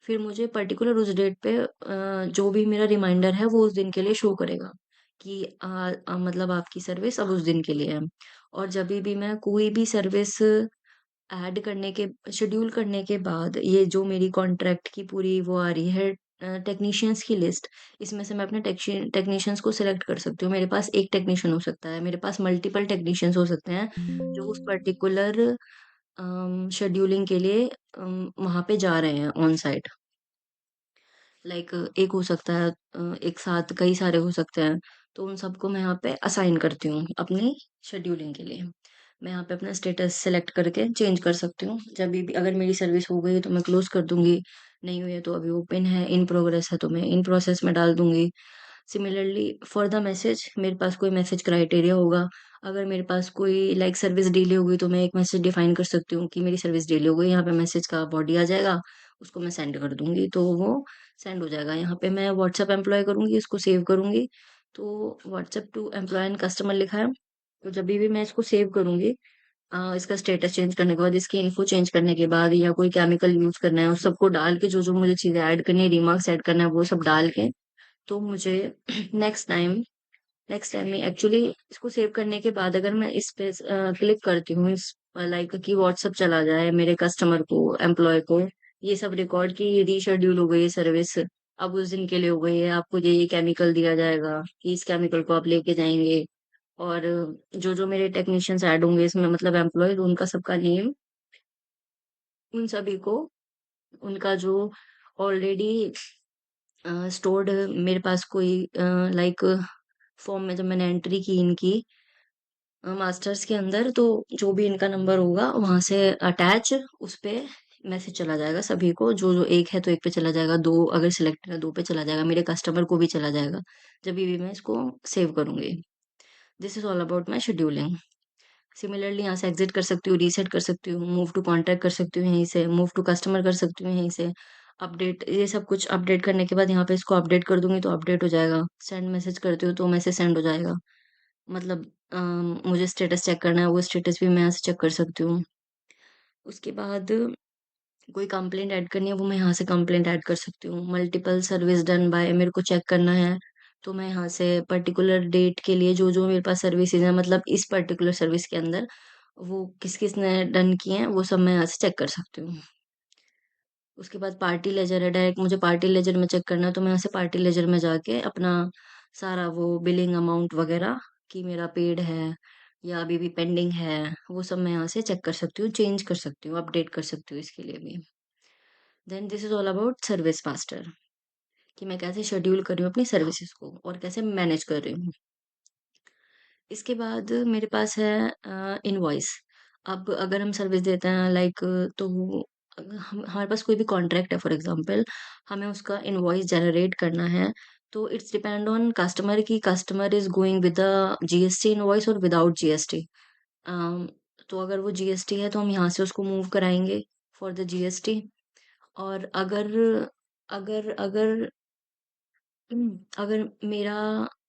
फिर मुझे पर्टिकुलर उस डेट पे जो भी मेरा रिमाइंडर है वो उस दिन के लिए शो करेगा कि मतलब आपकी सर्विस अब उस दिन के लिए है। और जभी भी मैं कोई भी सर्विस ऐड करने के शेड्यूल करने के बाद ये जो मेरी कॉन्ट्रैक्ट की पूरी वो आ रही है टेक्नीशियंस की लिस्ट, इसमें से मैं अपने टेक्नीशियंस को सिलेक्ट कर सकती हूँ। मेरे पास एक टेक्नीशियन हो सकता है, मेरे पास मल्टीपल टेक्नीशियंस हो सकते हैं जो उस पर्टिकुलर शेड्यूलिंग के लिए वहाँ पे जा रहे हैं ऑन साइट। लाइक एक हो सकता है एक साथ कई सारे हो सकते हैं, तो उन सबको मैं यहाँ पे असाइन करती हूँ अपनी शेड्यूलिंग के लिए। मैं यहाँ पे अपना स्टेटस सेलेक्ट करके चेंज कर सकती हूँ। जब भी अगर मेरी सर्विस हो गई है तो मैं क्लोज़ कर दूँगी, नहीं हुई है तो अभी ओपन है, इन प्रोग्रेस है तो मैं इन प्रोसेस में डाल दूँगी। सिमिलरली फॉर द मैसेज मेरे पास कोई मैसेज क्राइटेरिया होगा। अगर मेरे पास कोई लाइक सर्विस डिले हो गई तो मैं एक मैसेज डिफाइन कर सकती हूँ कि मेरी सर्विस डिले हो गई, यहाँ पे मैसेज का बॉडी आ जाएगा, उसको मैं सेंड कर दूँगी तो वो सेंड हो जाएगा। यहाँ पे मैं व्हाट्सएप एम्प्लॉय करूँगी, इसको सेव करूँगी, तो WhatsApp to employee and customer लिखा है, तो जभी भी मैं इसको सेव करूँगी इसका स्टेटस चेंज करने के बाद, इसकी इन्फो चेंज करने के बाद या कोई केमिकल यूज़ करना है, उस सबको डाल के जो-जो मुझे चीज़ें ऐड करनी है, रिमार्क्स ऐड करना है, वो सब डाल के तो मुझे नेक्स्ट टाइम नेक्स्ट टाइम में एक्चुअली इसको सेव करने के बाद अगर मैं इस पे क्लिक करती हूँ इस लाइक कि व्हाट्सएप चला जाए मेरे कस्टमर को एम्प्लॉय को ये सब रिकॉर्ड की रीशेड्यूल हो गई है सर्विस अब उस दिन के लिए हो गई है आपको ये केमिकल दिया जाएगा कि इस केमिकल को आप लेके जाएंगे और जो जो मेरे टेक्नीशियंस ऐड होंगे इसमें मतलब एम्प्लॉय उनका सबका नेम उन सभी को उनका जो ऑलरेडी स्टोर्ड मेरे पास कोई लाइक फॉर्म में जब मैंने एंट्री की इनकी मास्टर्स के अंदर तो जो भी इनका नंबर होगा वहां से अटैच उस पे मैसेज चला जाएगा सभी को जो जो एक है तो एक पे चला जाएगा दो अगर सिलेक्टेड है दो पे चला जाएगा मेरे कस्टमर को भी चला जाएगा जब भी मैं इसको सेव करूंगी this is all about my scheduling similarly यहाँ से एग्जिट कर सकती हूँ रीसेट कर सकती हूँ मूव टू कॉन्टैक्ट कर सकती हूँ यहीं से मूव टू कस्टमर कर सकती हूँ यहीं से अपडेट ये सब कुछ अपडेट करने के बाद यहाँ पे इसको अपडेट कर दूंगी तो अपडेट हो जाएगा सेंड मैसेज करती हूँ तो मैसेज सेंड हो जाएगा मतलब मुझे स्टेटस चेक करना है वो स्टेटस भी मैं यहाँ से चेक कर सकती हूँ उसके बाद कोई कंप्लेंट ऐड करनी है वो मैं यहाँ से कंप्लेंट ऐड कर सकती हूँ मल्टीपल सर्विस डन बाय मेरे को चेक करना है तो मैं यहाँ से पर्टिकुलर डेट के लिए जो जो मेरे पास सर्विसेज है मतलब इस पर्टिकुलर सर्विस के अंदर वो किस किस ने डन किए हैं वो सब मैं यहाँ से चेक कर सकती हूँ उसके बाद पार्टी लेजर है डायरेक्ट मुझे पार्टी लेजर में चेक करना है तो मैं यहाँ से पार्टी लेजर में जाके अपना सारा वो बिलिंग अमाउंट वगैरह कि मेरा पेड है या अभी भी पेंडिंग है वो सब मैं यहाँ से चेक कर सकती हूँ चेंज कर सकती हूँ अपडेट कर सकती हूँ इसके लिए भी then this is all about service master कि मैं कैसे शेड्यूल कर रही हूँ अपनी सर्विसेज को और कैसे मैनेज कर रही हूँ इसके बाद मेरे पास है इनवॉइस अब अगर हम सर्विस देते हैं लाइक तो हम हमारे पास कोई भी कॉन्ट्रैक्ट है फॉर एग्जांपल हमें उसका इनवॉइस जनरेट करना है तो इट्स डिपेंड ऑन कस्टमर की customer is going with the GST invoice और विदाउट जीएसटी तो अगर वो जीएसटी है तो हम यहाँ से उसको मूव कराएंगे फॉर द जीएसटी और अगर अगर अगर अगर मेरा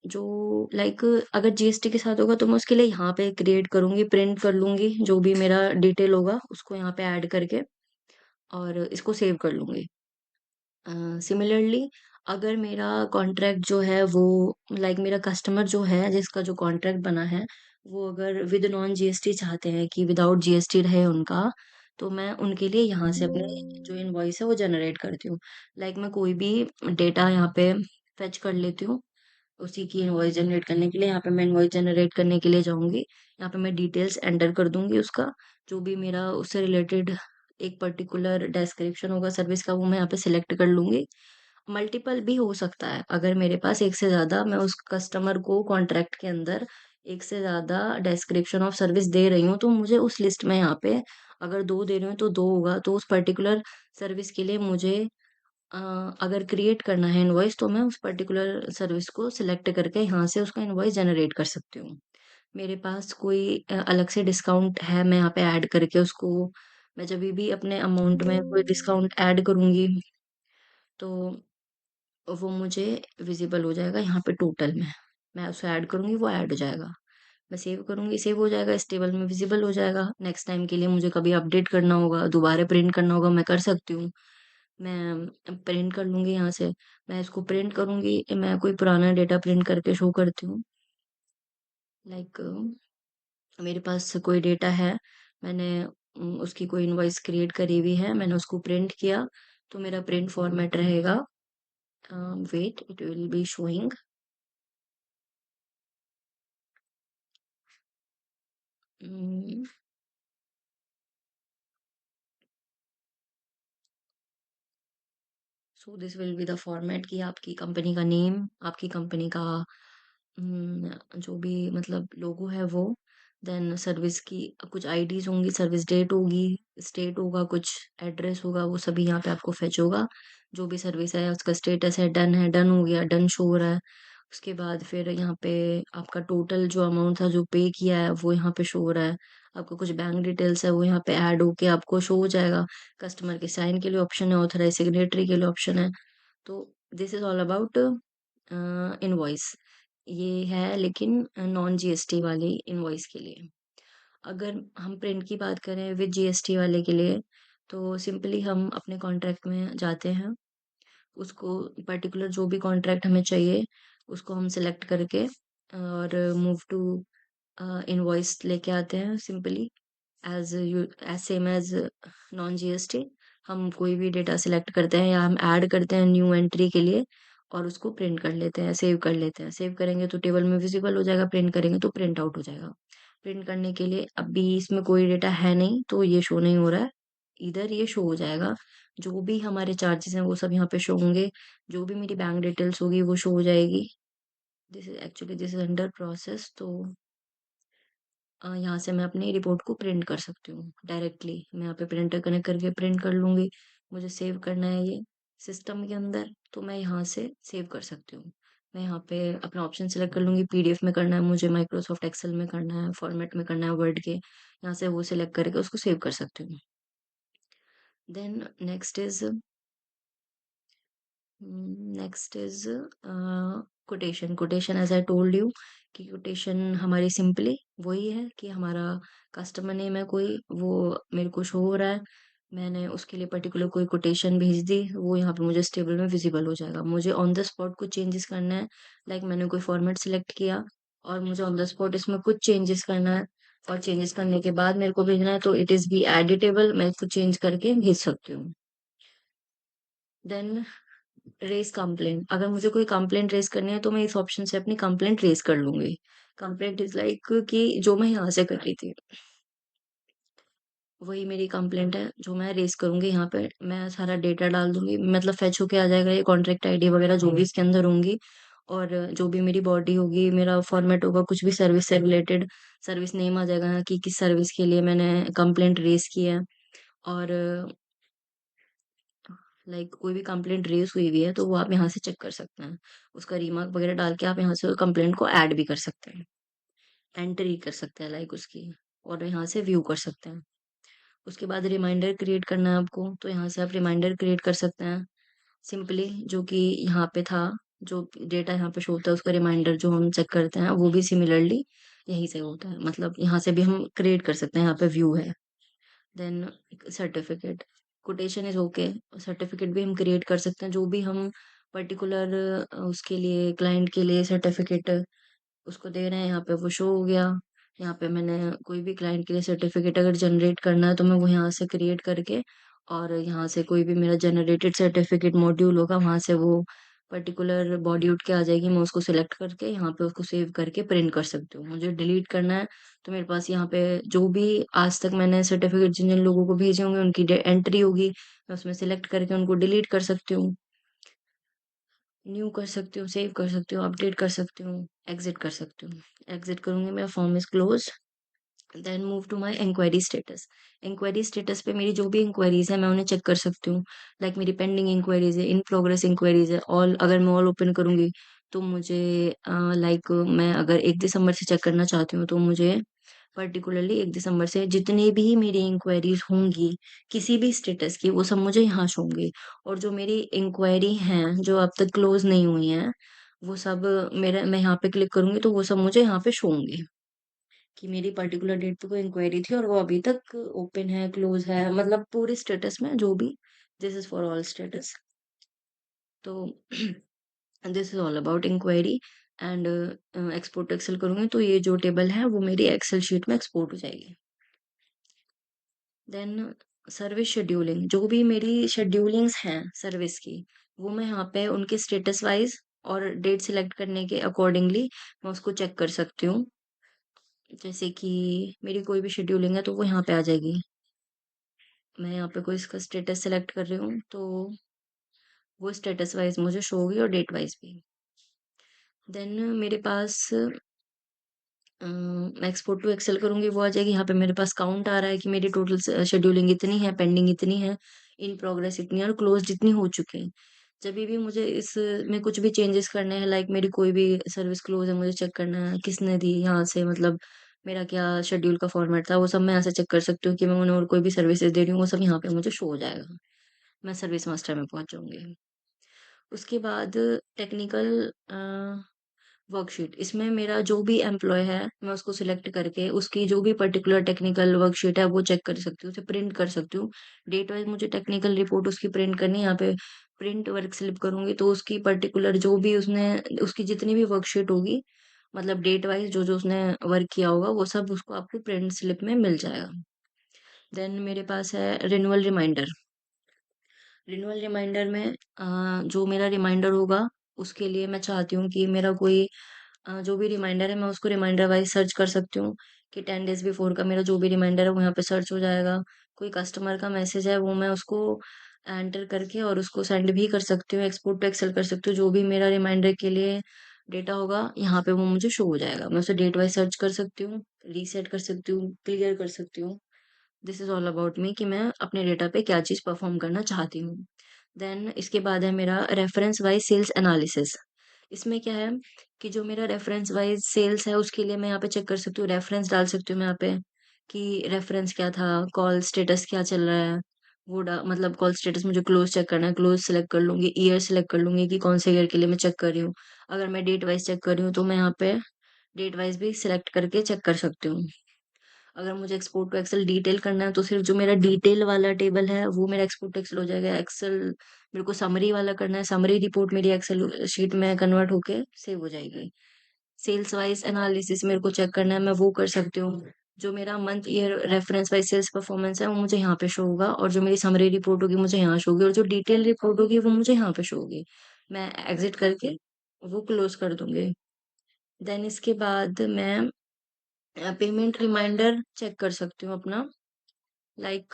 जो लाइक अगर जीएसटी के साथ होगा तो मैं उसके लिए यहाँ पे क्रिएट करूँगी, प्रिंट कर लूँगी, जो भी मेरा डिटेल होगा उसको यहाँ पे ऐड करके और इसको सेव कर लूँगी। सिमिलरली अगर मेरा कॉन्ट्रैक्ट जो है वो लाइक मेरा कस्टमर जो है जिसका जो कॉन्ट्रैक्ट बना है वो अगर विद नॉन जीएसटी चाहते हैं कि विदाउट जीएसटी रहे उनका तो मैं उनके लिए यहाँ से अपने जो इनवॉइस है वो जनरेट करती हूँ लाइक मैं कोई भी डेटा यहाँ पे फेच कर लेती हूँ उसी की इनवॉइस जनरेट करने के लिए यहाँ पे मैं इनवॉइस जनरेट करने के लिए जाऊँगी। यहाँ पे मैं डिटेल्स एंटर कर दूँगी उसका, जो भी मेरा उससे रिलेटेड एक पर्टिकुलर डिस्क्रिप्शन होगा सर्विस का वो मैं यहाँ पे सिलेक्ट कर लूँगी। मल्टीपल भी हो सकता है, अगर मेरे पास एक से ज़्यादा मैं उस कस्टमर को कॉन्ट्रैक्ट के अंदर एक से ज़्यादा डिस्क्रिप्शन ऑफ सर्विस दे रही हूँ, तो मुझे उस लिस्ट में यहाँ पे अगर 2 दे रही हूँ तो 2 होगा, तो उस पर्टिकुलर सर्विस के लिए मुझे अ, अगर क्रिएट करना है इनवॉइस तो मैं उस पर्टिकुलर सर्विस को सिलेक्ट करके यहाँ से उसका इनवॉइस जनरेट कर सकती हूँ। मेरे पास कोई अलग से डिस्काउंट है, मैं यहाँ पे ऐड करके उसको मैं जभी भी अपने अमाउंट में कोई डिस्काउंट ऐड करूँगी, तो वो मुझे विज़िबल हो जाएगा यहाँ पे टोटल में। मैं उसे ऐड करूँगी, वो ऐड हो जाएगा। मैं सेव करूँगी, सेव हो जाएगा, इस टेबल में विज़िबल हो जाएगा। नेक्स्ट टाइम के लिए मुझे कभी अपडेट करना होगा, दोबारा प्रिंट करना होगा, मैं कर सकती हूँ। मैं प्रिंट कर लूँगी यहाँ से। मैं इसको प्रिंट करूँगी, मैं कोई पुराना डेटा प्रिंट करके शो करती हूँ। लाइक मेरे पास कोई डेटा है, मैंने उसकी कोई इनवॉइस क्रिएट करी हुई है, मैंने उसको प्रिंट किया, तो मेरा प्रिंट फॉर्मेट रहेगा wait it will be showing. So this will be the format कि आपकी कंपनी का नेम, आपकी कंपनी का जो भी मतलब लोगो है वो, देन सर्विस की कुछ आईडीज होंगी, सर्विस डेट होगी, स्टेट होगा, कुछ एड्रेस होगा, वो सभी यहाँ पे आपको फेच होगा। जो भी सर्विस है उसका स्टेटस है, डन हो गया, डन शो हो रहा है। उसके बाद फिर यहाँ पे आपका टोटल जो अमाउंट था जो पे किया है वो यहाँ पे शो हो रहा है। आपको कुछ बैंक डिटेल्स है वो यहाँ पे ऐड होके आपको शो हो जाएगा। कस्टमर के साइन के लिए ऑप्शन है, ऑथराइज सिग्नेटरी के लिए ऑप्शन है। तो this is all about invoice. ये है लेकिन नॉन जीएसटी वाली इनवॉइस के लिए। अगर हम प्रिंट की बात करें विद जीएसटी वाले के लिए, तो सिंपली हम अपने कॉन्ट्रैक्ट में जाते हैं, उसको पर्टिकुलर जो भी कॉन्ट्रैक्ट हमें चाहिए उसको हम सिलेक्ट करके और मूव टू इनवॉइस लेके आते हैं simply as you as same as non GST. हम कोई भी डेटा सिलेक्ट करते हैं या हम ऐड करते हैं न्यू एंट्री के लिए और उसको प्रिंट कर लेते हैं, सेव कर लेते हैं। सेव करेंगे तो टेबल में विजिबल हो जाएगा, प्रिंट करेंगे तो प्रिंट आउट हो जाएगा। प्रिंट करने के लिए अभी इसमें कोई डेटा है नहीं तो ये शो नहीं हो रहा है, इधर ये शो हो जाएगा। जो भी हमारे चार्जेस हैं वो सब यहाँ पे शो होंगे, जो भी मेरी बैंक डिटेल्स होगी वो शो हो जाएगी। This is under process. तो यहाँ से मैं अपनी रिपोर्ट को प्रिंट कर सकती हूँ डायरेक्टली। मैं यहाँ पे प्रिंटर कनेक्ट करके प्रिंट कर लूँगी। मुझे सेव करना है ये सिस्टम के अंदर, तो मैं यहाँ से सेव कर सकती हूँ। मैं यहाँ पे अपना ऑप्शन सेलेक्ट कर लूँगी, पीडीएफ में करना है मुझे, माइक्रोसॉफ्ट एक्सेल में करना है, फॉर्मेट में करना है वर्ड के, यहाँ से वो सिलेक्ट करके उसको सेव कर सकती हूँ। Then next is quotation. Quotation as I told you कि कोटेशन हमारी सिंपली वही है कि हमारा कस्टमर नेम है कोई, वो मेरे को शो हो रहा है, मैंने उसके लिए पर्टिकुलर कोई कोटेशन भेज दी, वो यहाँ पे मुझे इस टेबल में विजिबल हो जाएगा। मुझे ऑन द स्पॉट कुछ चेंजेस करना है, लाइक मैंने कोई फॉर्मेट सिलेक्ट किया और मुझे ऑन द स्पॉट इसमें कुछ चेंजेस करना है और चेंजेस करने के बाद मेरे को भेजना है, तो इट इज बी एडिटेबल, मैं इसको चेंज करके भेज सकती हूँ। Then raise complaint. अगर मुझे कोई कंप्लेंट रेज़ करनी है तो मैं इस ऑप्शन से अपनी कंप्लेंट रेज़ कर लूँगी। कंप्लेंट इज़ लाइक कि जो मैं यहाँ से कर रही थी, वही मेरी कंप्लेंट है जो मैं रेज़ करूँगी यहाँ पे। मैं सारा डेटा डाल दूँगी, मतलब फेच होके आ जाएगा ये कॉन्ट्रैक्ट आईडी वगैरह जो भी इसके अंदर होंगी, और जो भी मेरी बॉडी होगी, मेरा फॉर्मेट होगा, कुछ भी सर्विस से रिलेटेड, सर्विस नेम आ जाएगा कि किस सर्विस के लिए मैंने कंप्लेंट रेज़ की है। और लाइक कोई भी कंप्लेंट रेज़ हुई हुई है तो वो आप यहाँ से चेक कर सकते हैं। उसका रीमार्क वगैरह डाल के आप यहाँ से कंप्लेंट को ऐड भी कर सकते हैं, एंट्री कर सकते हैं लाइक उसकी, और यहाँ से व्यू कर सकते हैं। उसके बाद रिमाइंडर क्रिएट करना है आपको, तो यहाँ से आप रिमाइंडर क्रिएट कर सकते हैं सिंपली, जो कि यहाँ पे था, जो डेटा यहाँ पे शो होता है उसका रिमाइंडर जो हम चेक करते हैं वो भी सिमिलरली यहीं से होता है, मतलब यहाँ से भी हम क्रिएट कर सकते हैं, यहाँ पे व्यू है। Then certificate, quotation is okay, certificate भी हम क्रिएट कर सकते हैं, जो भी हम पर्टिकुलर उसके लिए क्लाइंट के लिए सर्टिफिकेट उसको दे रहे हैं, यहाँ पे वो शो हो गया। यहाँ पे मैंने कोई भी क्लाइंट के लिए सर्टिफिकेट अगर जनरेट करना है तो मैं वो यहाँ से क्रिएट करके, और यहाँ से कोई भी मेरा जनरेटेड सर्टिफिकेट मॉड्यूल होगा वहां से वो पर्टिकुलर बॉडी उठ के आ जाएगी, मैं उसको सिलेक्ट करके यहाँ पे उसको सेव करके प्रिंट कर सकती हूँ। मुझे डिलीट करना है तो मेरे पास यहाँ पे जो भी आज तक मैंने सर्टिफिकेट जिन जिन लोगों को भेजे होंगे उनकी एंट्री होगी, मैं उसमें सिलेक्ट करके उनको डिलीट कर सकती हूँ। न्यू कर सकती हूँ, सेव कर सकती हूँ, अपडेट कर सकती हूँ, एग्जिट कर सकती हूँ। एग्जिट करूंगी, मेरा form is close. Then move to my inquiry status. Inquiry status पे मेरी जो भी इंक्वायरीज है मैं उन्हें चेक कर सकती हूँ। लाइक मेरी पेंडिंग इंक्वायरीज है, इन प्रोग्रेस इंक्वायरीज है, ऑल, अगर मैं ऑल ओपन करूंगी तो मुझे लाइक मैं अगर 1 दिसंबर से चेक करना चाहती हूँ तो मुझे पर्टिकुलरली 1 दिसंबर से जितनी भी मेरी इंक्वायरीज होंगी किसी भी स्टेटस की, वो सब मुझे यहाँ शो होंगी। और जो मेरी इंक्वायरी हैं जो अब तक क्लोज नहीं हुई हैं, वो सब मेरा, मैं यहाँ पे क्लिक करूंगी तो वो सब मुझे यहाँ पे शो होंगी कि मेरी पर्टिकुलर डेट पे कोई इंक्वायरी थी और वो अभी तक ओपन है, क्लोज है, मतलब पूरे स्टेटस में जो भी। This is for all status. तो this is all about inquiry. And export to Excel करूंगी तो ये जो टेबल है वो मेरी एक्सेल शीट में एक्सपोर्ट हो जाएगी। देन सर्विस शेड्यूलिंग, जो भी मेरी शेड्यूलिंग्स हैं सर्विस की, वो मैं यहाँ पे उनके स्टेटस वाइज और डेट सिलेक्ट करने के अकॉर्डिंगली मैं उसको चेक कर सकती हूँ। जैसे कि मेरी कोई भी शेड्यूलिंग है तो वो यहाँ पे आ जाएगी। मैं यहाँ पे कोई इसका स्टेटस सेलेक्ट कर रही हूँ तो वो स्टेटस वाइज मुझे शो होगी और डेट वाइज भी। देन मेरे पास मैं एक्सपोर्ट टू एक्सेल करूंगी, वो आ जाएगी। यहाँ पे मेरे पास काउंट आ रहा है कि मेरी टोटल शेड्यूलिंग इतनी है, पेंडिंग इतनी है, इन प्रोग्रेस इतनी है और क्लोज जितनी हो चुके हैं। जब भी मुझे इसमें कुछ भी चेंजेस करने हैं, लाइक मेरी कोई भी सर्विस क्लोज है, मुझे चेक करना है किसने दी यहाँ से, मतलब मेरा क्या शेड्यूल का फॉर्मेट था, वो सब मैं यहाँ से चेक कर सकती हूँ कि मैं उन्हें और कोई भी सर्विसेज दे रही हूँ, वो सब यहाँ पे मुझे शो हो जाएगा। मैं सर्विस मास्टर में पहुंच जाऊंगी। उसके बाद टेक्निकल वर्कशीट, इसमें मेरा जो भी एम्प्लॉय है मैं उसको सिलेक्ट करके उसकी जो भी पर्टिकुलर टेक्निकल वर्कशीट है वो चेक कर सकती हूँ, उसे प्रिंट कर सकती हूँ। डेट वाइज मुझे टेक्निकल रिपोर्ट उसकी प्रिंट करनी है, यहाँ पे प्रिंट वर्क स्लिप करूंगी तो उसकी पर्टिकुलर जो भी उसने, उसकी जितनी भी वर्कशीट होगी, मतलब डेट वाइज जो जो उसने वर्क किया होगा वो सब उसको आपको प्रिंट स्लिप में मिल जाएगा। देन मेरे पास है रिन्यूअल रिमाइंडर। रिन्यूअल रिमाइंडर में जो मेरा रिमाइंडर होगा उसके लिए मैं चाहती हूँ कि मेरा कोई जो भी रिमाइंडर है मैं उसको रिमाइंडर वाइज सर्च कर सकती हूँ कि 10 डेज बिफोर का मेरा जो भी रिमाइंडर है वो यहाँ पे सर्च हो जाएगा। कोई कस्टमर का मैसेज है वो मैं उसको एंटर करके और उसको सेंड भी कर सकती हूँ, एक्सपोर्ट टू एक्सेल कर सकती हूँ। जो भी मेरा रिमाइंडर के लिए डेटा होगा यहाँ पे वो मुझे शो हो जाएगा। मैं उसे डेट वाइज सर्च कर सकती हूँ, रीसेट कर सकती हूँ, क्लियर कर सकती हूँ। This is all about me कि मैं अपने डेटा पे क्या चीज परफॉर्म करना चाहती हूँ। देन इसके बाद है मेरा रेफरेंस वाइज सेल्स एनालिसिस। इसमें क्या है कि जो मेरा रेफरेंस वाइज सेल्स है उसके लिए मैं यहाँ पे चेक कर सकती हूँ, रेफरेंस डाल सकती हूँ मैं यहाँ पे कि रेफरेंस क्या था, कॉल स्टेटस क्या चल रहा है। मतलब कॉल स्टेटस मुझे क्लोज चेक करना है, क्लोज सेलेक्ट कर लूंगी, ईयर सेलेक्ट कर लूंगी कि कौन से ईयर के लिए मैं चेक कर रही हूँ। अगर मैं डेट वाइज चेक कर रही हूँ तो मैं यहाँ पे डेट वाइज भी सिलेक्ट करके चेक कर सकती हूँ। अगर मुझे एक्सपोर्ट टू एक्सेल डिटेल करना है तो सिर्फ जो मेरा डिटेल वाला टेबल है वो मेरा एक्सपोर्ट टू एक्सेल हो जाएगा। एक्सेल मेरे को समरी वाला करना है, समरी रिपोर्ट मेरी एक्सेल शीट में कन्वर्ट होके सेव हो जाएगी। सेल्स वाइज एनालिसिस मेरे को चेक करना है, मैं वो कर सकती हूँ। जो मेरा month year reference wise sales performance है वो मुझे यहाँ पे शो होगा और जो मेरी समरी रिपोर्ट होगी मुझे यहाँ शो होगी और जो डिटेल रिपोर्ट होगी वो मुझे यहाँ पे शो होगी। मैं एग्जिट करके वो क्लोज कर दूंगी। देन इसके बाद मैं पेमेंट रिमाइंडर चेक कर सकती हूँ अपना, लाइक